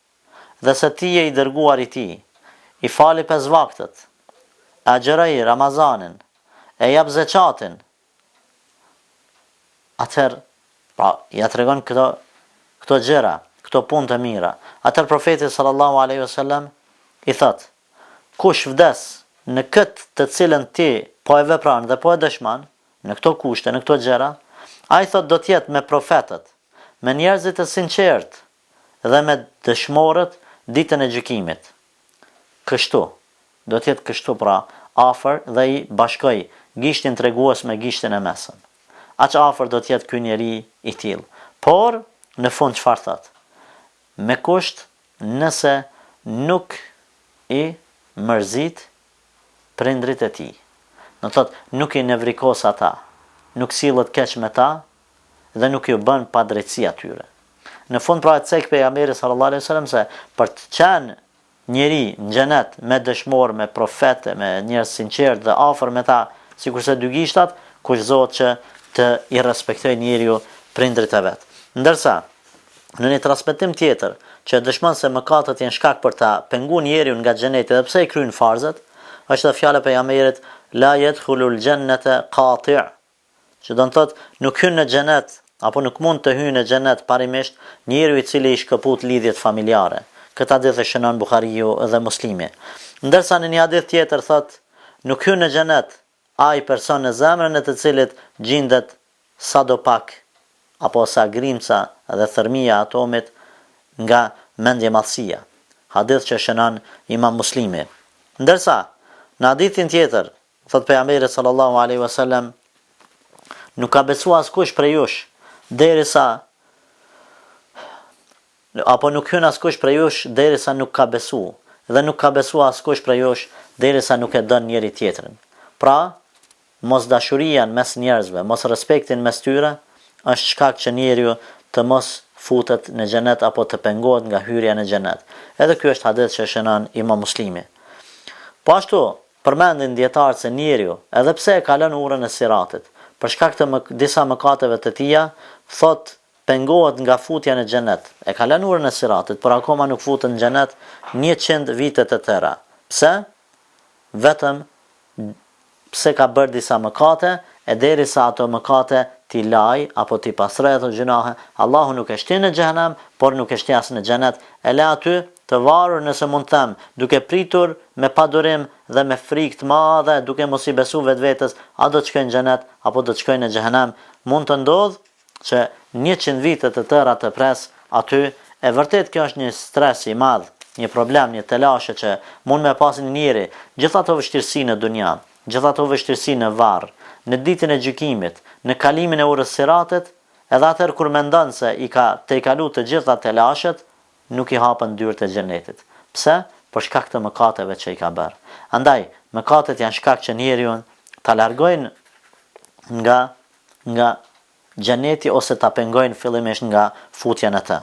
dhe se ti je i dërguar i tij, i fali 5 vaktet, e agjeroi Ramazanin, e jap zekatin. Atëherë, pra, ja tregon këto gjëra, këto punë të mira. Atëherë profeti sallallahu alaihi wasallam i thot, kush vdes në këtë të cilën ti po e vepron dhe po e dëshmon, në këto kushte, në këto gjëra, ai thot do të jetë me profetët, me njerëzit e sinqert dhe me dëshmorët ditën e gjykimit. Kështu, do të jetë kështu, pra, afër, dhe i bashkoj gishtin tregues me gishtin e mesëm. Aq afër do të jetë ky njeri i tillë. Por në fund çfarë thot? Me kusht nëse nuk i mërzit prindrit e tij. Do thot nuk i nevrikos ata, nuk sillet keq me ta dhe nuk ju bën padrejtësi atyre. Në fund pra e cek pejgamberi sallallahu alaihi wasallam se për të qenë njeri në xhenet me dëshmor, me profete, me njerëz sinqert dhe afër me ta, sikurse dy gishtat, kushtohet që të i respektojë njeriu prindrit e vet. Ndërsa në një transmetim tjetër që dëshmon se mëkatet janë shkak për ta penguar njeriu nga xheneti edhe pse i kryen farzat, është fjala e pejgamberit la yadkhulul jannata qati', që do të thotë nuk hyn në xhenet apo nuk mund të hyjë në xhenet parimisht njeriu i cili i shkëput lidhjet familjare. Këtë hadith e shënon Buhariu dhe Muslimi. Ndërsa në një hadith tjetër thot, nuk hyn në xhenet ai person në zemrën e të cilit gjendet sadopak apo sa grimca dhe thërmia atomit nga mendjemadhësia. Hadith që shënon Imam Muslimi. Ndërsa në hadithin tjetër thot pejgamberi sallallahu alaihi wasallam, nuk ka besuar askush prej jush derisa apo nuk hyn askush prej jush derisa nuk ka besu, dhe nuk ka besuar askush prej jush derisa nuk e don njëri tjetrin. Pra, mos dashuria mes njerëzve, mos respektin mes tyre, është shkak që njeriu të mos futet në xhenet apo të pengohet nga hyrja në xhenet. Edhe ky është hadith që shënon Imam Muslimi. Po ashtu, përmendin dietarët se njeriu, edhe pse e kalon urën e Siratit, për shkak të disa mëkateve të tija, thot pengohet nga futja në xhenet. E ka lënë urën e Siratit, por akoma nuk futet në xhenet 100 vite të tëra. Pse? Vetëm pse ka bërë disa mëkate, e derisa ato mëkate ti laj apo ti pastroj ato gjunahe, Allahu nuk e shtin në xhenem, por nuk e shtin as në xhenet, e le aty të varur, nëse mund të them, duke pritur me padurim dhe me frikë të madhe, duke mos i besu vetvetes, a do të shkojnë në xhenet apo do të shkojnë në xhenem. Mund të ndodh që 100 vite të tëra të pres aty, e vërtet kjo është një stres i madh, një problem, një telashe që mund me pas një njeri, gjitha ato vështirësi në dunja, gjitha ato vështirësi në varr, në ditën e gjykimit, në kalimin e urës siratit, edhe atëherë kur mendon se i ka te kalu të gjitha telashet, nuk i hapën dyert e xhenetit. Pse? Për shkak të mëkateve që i ka bërë. Andaj, mëkatet janë shkak që njeriu ta largojnë nga xheneti ose ta pengojnë fillimisht nga futja në të.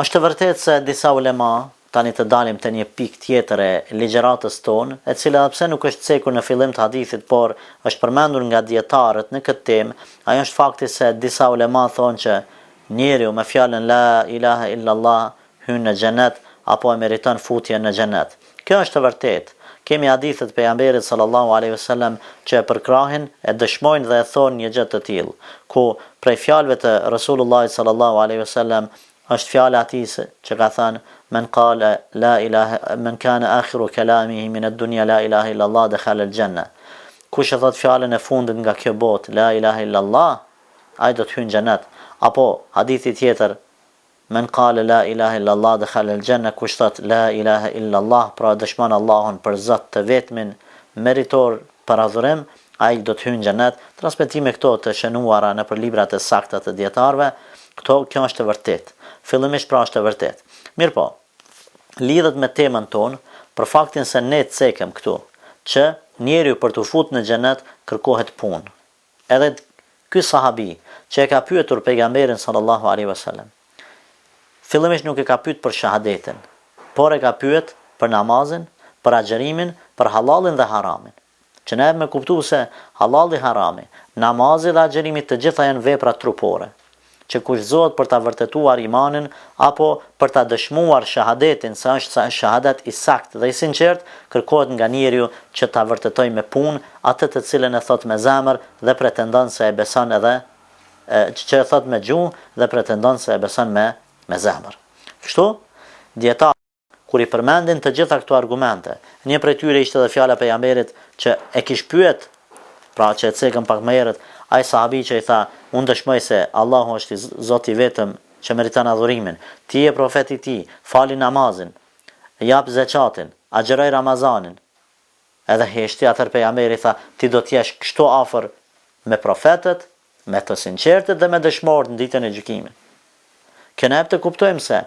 Është të vërtet se disa ulema, tani të dalim të një pikë tjetër e ligjëratës tonë, e cila pse nuk është cekur në fillim të hadithit, por është përmendur nga dietarët në këtë temë, ajo është fakti se disa ulema thonë që njeriu me fjalën la ilaha illallah hyn në xhenet apo e meriton futjen në xhenet. Kjo është të vërtet. Kemi hadithet pejgamberit sallallahu alaihi wasallam që e përkrahin, e dëshmojnë dhe e thonë një gjë të tillë, ku prej fjalëve të Resulullah sallallahu alaihi wasallam është fjala atij që ka thënë men qala la ilaha men kana akhiru kalamihi min ad-dunya la ilaha illa Allah dakhala al-janna. Kush e thot fjalën e fundit nga kjo botë la ilaha illa Allah, ai do të hyjë në xhenet. Apo hadithi tjetër men qala la ilaha illa Allah dakhala al-janna, kush thot la ilaha illa Allah, pra dëshmon Allahun për Zot të vetmin meritor për adhurim, ai do të hyjë në xhenet. Transmetime këto të shënuara në për librat e sakta të dietarëve, kjo është e vërtet. Fillimisht pra është e vërtet. Mirë po, lidhet me temën tonë për faktin se ne cekëm këtu, që njeriu për të futur në xhenet kërkohet punë. Edhe ky sahabi që e ka pyetur pejgamberin sallallahu alaihi wasallam, fillimisht nuk e ka pyet për shahadetin, por e ka pyet për namazin, për agjerimin, për halalin dhe haramin. Që ne me kuptu se halali harami, namazi dhe agjerimi të gjitha janë vepra trupore, që kush zohet për ta vërtetuar imanin apo për ta dëshmuar shahadetin, sa është shahadet i sakt dhe i sinqert, kërkohet nga njeriu që ta vërtetoj me punë atë të cilën e thot me zemër dhe pretendon se e beson edhe që e thot me gjuhë dhe pretendon se e beson me zemër. Kështu, dietar kur i përmendin të gjitha këto argumente, një prej tyre ishte edhe fjala e pejgamberit që e kish pyet, pra që e cekëm pak më herët, ai sahabi që i tha, unë dëshmoj se Allahu është Zoti vetëm që meriton adhurimin, ti je profeti i tij, fali namazin, jap zakatin, agjeroj Ramazanin. Edhe heshti atëherë pejgamberi tha, ti do të jesh kështu afër me profetët, me të sinqertët dhe me dëshmorët në ditën e gjykimit. Kjo ne të kuptojmë se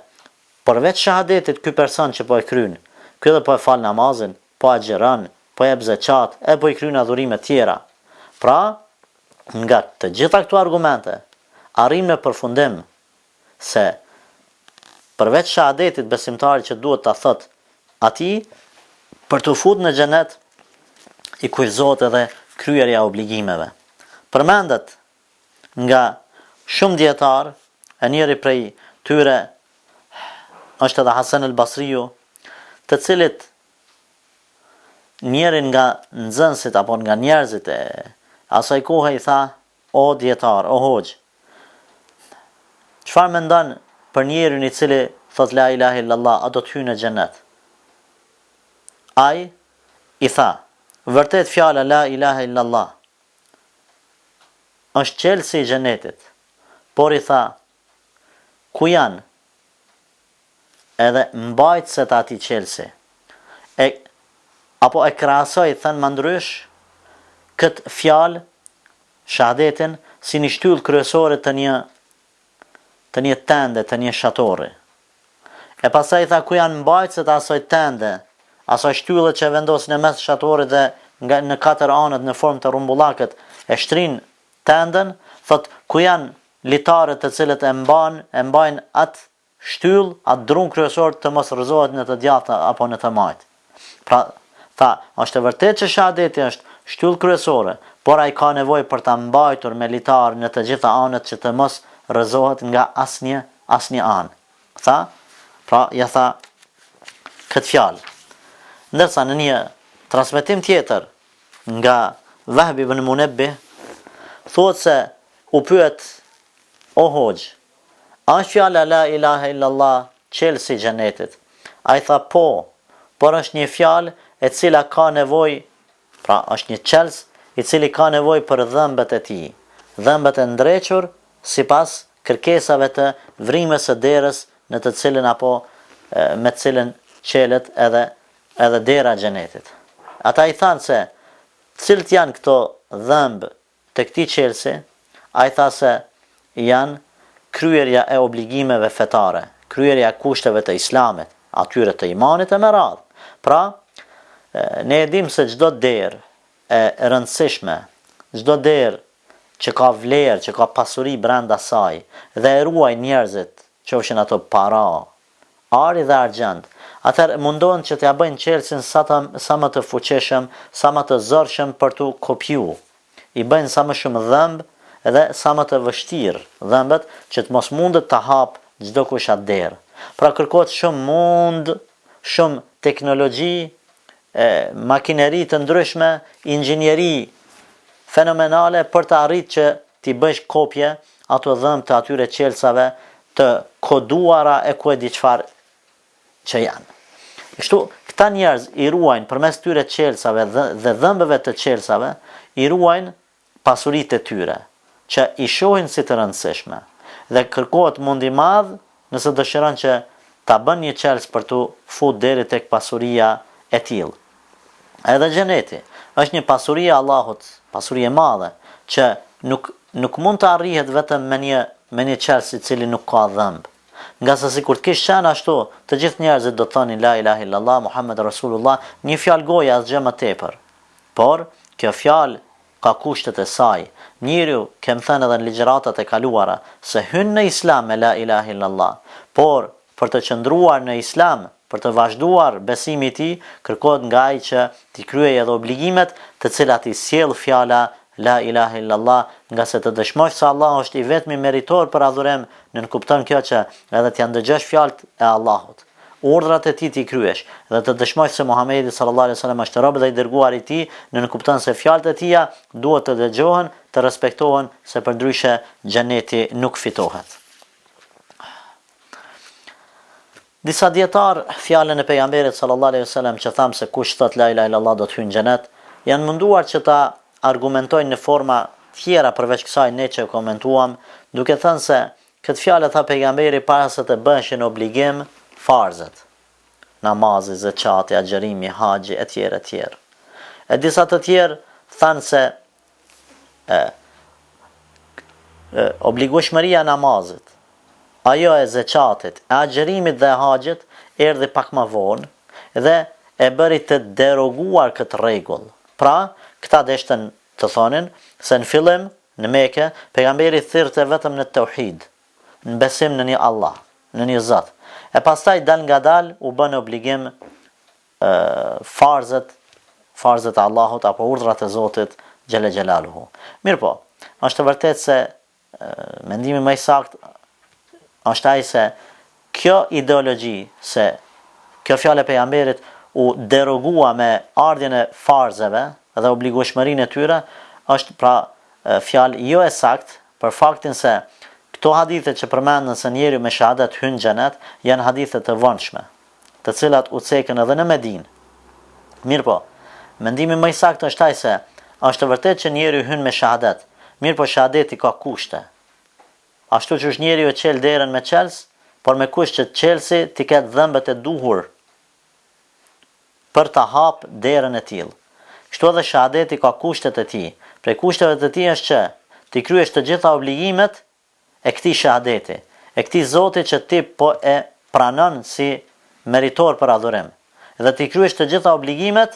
përveç shahadetit ky person që po e kryen, ky edhe po e fal namazin, po agjeron, po jep zakat, e po i kryen adhurime tjera. Pra, nga të gjitha këto argumente, arrim në përfundim se përveç shahadetit besimtari që duhet ta thot atij për të futur në xhenet i kushtohet edhe kryerja e obligimeve. Përmendet nga shumë dietar, e njëri prej tyre është edhe Hasan al-Basriu, të cilit njërin nga nxënësit apo nga njerëzit e asaj kohe i tha, o dietar, o hoxh, çfarë mendon për njerin i cili thot la ilaha illallah, a do të hyjë në xhenet? Ai i tha, vërtet fjala la ilaha illallah është çelësi i xhenetit, por i tha, ku janë edhe mbajtësit ati çelësi? Apo e krahasoi, thënë më ndrysh, këtë fjalë, shahadetin, si një shtyllë kryesore të një tende, të një shatori. E pastaj tha, ku janë mbajtësit asaj tende, asaj shtyllë që vendos në mes shatorit dhe në 4 anët në formë të rumbullakët e shtrin tenden, thot, ku janë litarët të cilët e mbajnë atë shtyllë, atë drun kryesor të mos rrëzohet në të djathta apo në të majt. Pra, tha, është e vërtet që shahadeti është shtyllë kryesore, por ai ka nevojë për ta mbajtur me litar në të gjitha anët që të mos rrëzohet nga asnjë anë. Tha, pra ja tha këtë fjalë. Ndërsa në një transmetim tjetër nga Wahb ibn Munabbih thuhet se u pyet o hoxh, a është fjala la ilaha illallah çelësi i xhenetit? Ai tha po, por është një fjalë e cila ka nevojë, pra është një çelës i cili ka nevojë për dhëmbët e tij, dhëmbët e ndrequr sipas kërkesave të vrimës së derës në të cilën apo me të cilën qelet edhe dera e xhenetit. Ata i thanë se cilët janë këto dhëmbë të këtij çelësi, ai tha se janë kryerja e obligimeve fetare, kryerja e kushteve të islamit, atyre të imanit e me radhë. Pra, ne e dim se çdo derë e rëndësishme, çdo derë që ka vlerë, që ka pasuri brenda saj dhe e ruaj njerëzit, qofshin ato para, ari dhe argjend, atëherë mundohen që t'ja bëjnë çelësin sa më të fuqishëm, sa më të zorshëm për t'u kopju. I bëjnë sa më shumë dhëmbë edhe sa më të vështirë dhëmbët që të mos mundet të hap çdo kush atë derë. Pra kërkohet shumë teknologji, makineri të ndryshme, inxhinieri fenomenale për të arritë që t'i bësh kopje ato dhëmbë të atyre çelësave të koduara e ku e di çfarë që janë. Kështu, këta njerëz i ruajnë përmes tyre çelësave dhe dhëmbëve të çelësave, i ruajnë pasuritë e tyre, që i shohin si të rëndësishme, dhe kërkohet mundi madh nëse dëshiron që ta bën një çelës për tu fut deri tek pasuria e tillë. Edhe xheneti është një pasuri e Allahut, pasuri e madhe, që nuk mund të arrihet vetëm me një çelës i cili nuk ka dhëmbë. Nga se sikur të kish qenë ashtu, të gjithë njerëzit do të thonin la ilaha illallah Muhammed Rasulullah, një fjalë goje asgjë më tepër. Por kjo fjalë ka kushtet e saj. Njeriu, kem thënë edhe në ligjëratat e kaluara, se hyn në Islam me la ilaha illallah, por për të qëndruar në Islam, për të vazhduar besimi i tij, kërkohet nga ai që t'i kryejë edhe obligimet të cilat i sjell fjala la ilaha illallah, nga se të dëshmosh se Allah është i vetmi meritor për adhurim, nënkupton kjo që edhe t'ja ndëgjosh fjalët e Allahut, urdhrat e tij t'i kryesh, dhe të dëshmosh se Muhamedi sallallahu alaihi wasallam është rob dhe i dërguar i tij, nënkupton se fjalët e tija duhet të dëgjohen, të respektohen, se përndryshe xheneti nuk fitohet. Disa dietar fjalën e pejgamberit sallallahu alaihi wasallam që thamë se kush thot la ilaha illallah do të hyjë në xhenet, janë munduar që ta argumentojnë në forma tjera përveç kësaj ne që komentuam, duke thënë se këtë fjalë tha pejgamberi para se të bëheshin obligim farzet, namazi, zakati, agjërimi, haxhi etj. E disa të tjerë thanë se obligueshmëria e namazit, ajo e zakatit, e agjërimit dhe haxhit erdhi pak më vonë dhe e bëri të deroguar këtë rregull. Pra, këta deshtën të thonin se në fillim në Mekë pejgamberi thirrte vetëm në tauhid, në besim në një Allah, në një Zot. E pastaj dal nga dal u bën obligim farzet e Allahut apo urdhrat e Zotit xhelle xhelaluhu. Mirë po, është vërtet se mendimi më i saktë është ai se kjo ideologji, se kjo fjalë e pejgamberit u derogua me ardhjen e farzeve dhe obligueshmërinë e tyre, është pra fjalë jo e saktë, për faktin se këto hadithe që përmendën se njeriu me shahadet hyn në xhenet janë hadithe të vonshme, të cilat u cekën edhe në Medinë. Mirë po, mendimi më i saktë është ai se është vërtet që njeriu hyn me shahadet, mirë po shahadeti ka kushte. Ashtu që është njeriu e çel derën me çelës, por me kusht që çelësi t'i ketë dhëmbët e duhur për ta hap derën e tillë. Kështu edhe shahadeti ka kushtet e tij. Prej kushteve të tij është që ti kryesh të gjitha obligimet e këtij shahadeti, e këtij Zoti që ti po e pranon si meritor për adhurim. Dhe ti kryesh të gjitha obligimet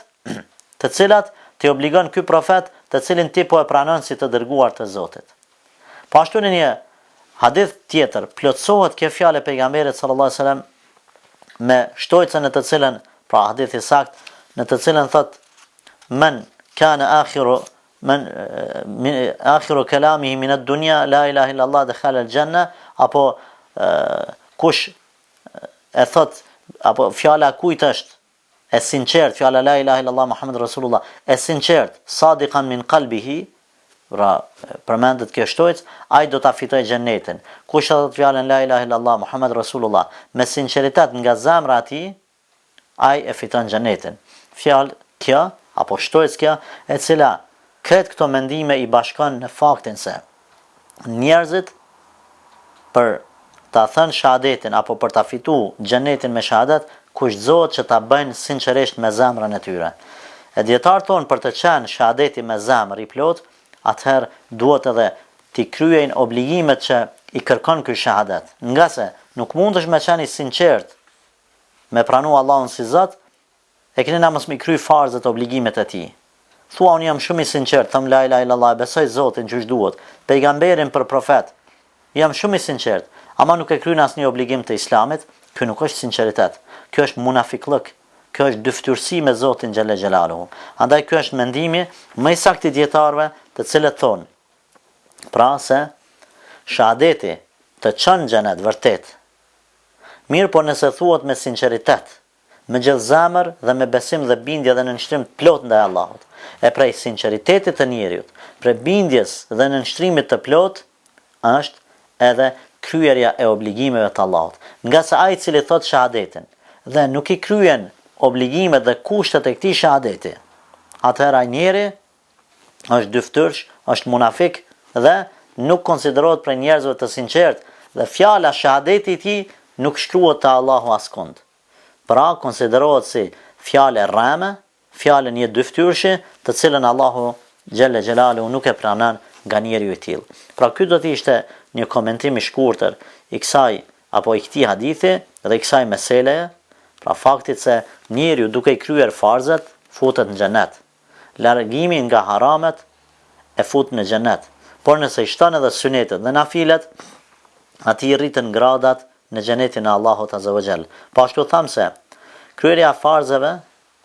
të cilat ti obligon ky profet, të cilin ti po e pranon si të dërguar të Zotit. Po ashtu në një hadith tjetër plotësohet kjo fjalë e pejgamberit sallallahu alajhi wasallam me shtojcën e të cilën, pra hadith i sakt, në të cilën thot men kana akhiru kalamihi min ad-dunya la ilaha illa Allah dakhala al-janna, apo kush e thot, apo fjala kujt është e sinqert, fjala la ilaha illallah Muhammed Rasulullah, e sinqert, sadiqan min qalbihi, pra përmendet kjo shtojc, ai do ta fitojë xhenetin. Kush thot fjalën la ilaha illallah Muhammed Rasulullah me sinqeritet nga zemra e tij, ai e fiton xhenetin. Fjalë kjo apo shtojc kjo, e cila këtë këto mendime i bashkon në faktin se njerëzit për ta thënë shahadetin apo për ta fituar xhenetin me shahadet, kushtohet që ta bëjnë sinqerisht me zemrën e tyre. E dietar thonë për të qenë shahadeti me zemër i plot, atëherë duhet edhe t'i kryejnë obligimet që i kërkon ky shahadet. Nga se nuk mundesh me qenë i sinqert me pranu Allahun si Zot, e keni na mos mi kry farzet obligimet e tij. Thua unë jam shumë i sinqert, them la ilaha illallah, besoj Zotin që duhet, pejgamberin për profet. Jam shumë i sinqert, ama nuk e kryen asnjë obligim të Islamit, kjo nuk është sinqeritet. Kjo është munafiqllëk, kjo është dyftyrsi me Zotin xhalla xhelaluhu. Andaj ky është mendimi më i saktë i dietarëve, të cilët thonë, pra se shahadeti të çon xhenet vërtet. Mirë, po nëse thuhet me sinqeritet, me gjithë zemër dhe me besim dhe bindje dhe nënshtrim të plot ndaj Allahut, e prej sinqeritetit të njeriut, prej bindjes dhe nënshtrimit të plot, është edhe kryerja e obligimeve të Allahut. Nga se ai i cili thot shahadetin dhe nuk i kryen obligimet dhe kushtet e këtij shahadeti, atëherë ai njeri është dyftyrsh, është munafik dhe nuk konsiderohet prej njerëzve të sinqert dhe fjala shahadeti i tij nuk shkruhet te Allahu askund. Pra konsiderohet si fjalë rreme, fjalë një dyftyrshi, të cilën Allahu xhalla xhelalu nuk e pranon nga njeriu i tillë. Pra ky do të ishte një komentim i shkurtër i kësaj apo i këtij hadithi dhe i kësaj meseleje, pra faktit se njeriu duke i kryer farzet futet në xhenet. Largimi nga haramet e fut në xhenet. Por nëse i shton edhe sunetet dhe nafilet, atij rritën gradat në xhenetin e Allahut azza wa xal. Po ashtu tham se kryerja e farzeve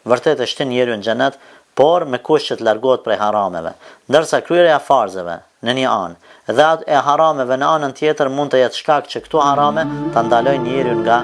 vërtet e shtin njeriu në xhenet, por me kusht që të largohet prej harameve. Ndërsa kryerja e farzeve në një anë dhe e harameve në anën tjetër mund të jetë shkak që këto harame ta ndalojnë njeriu nga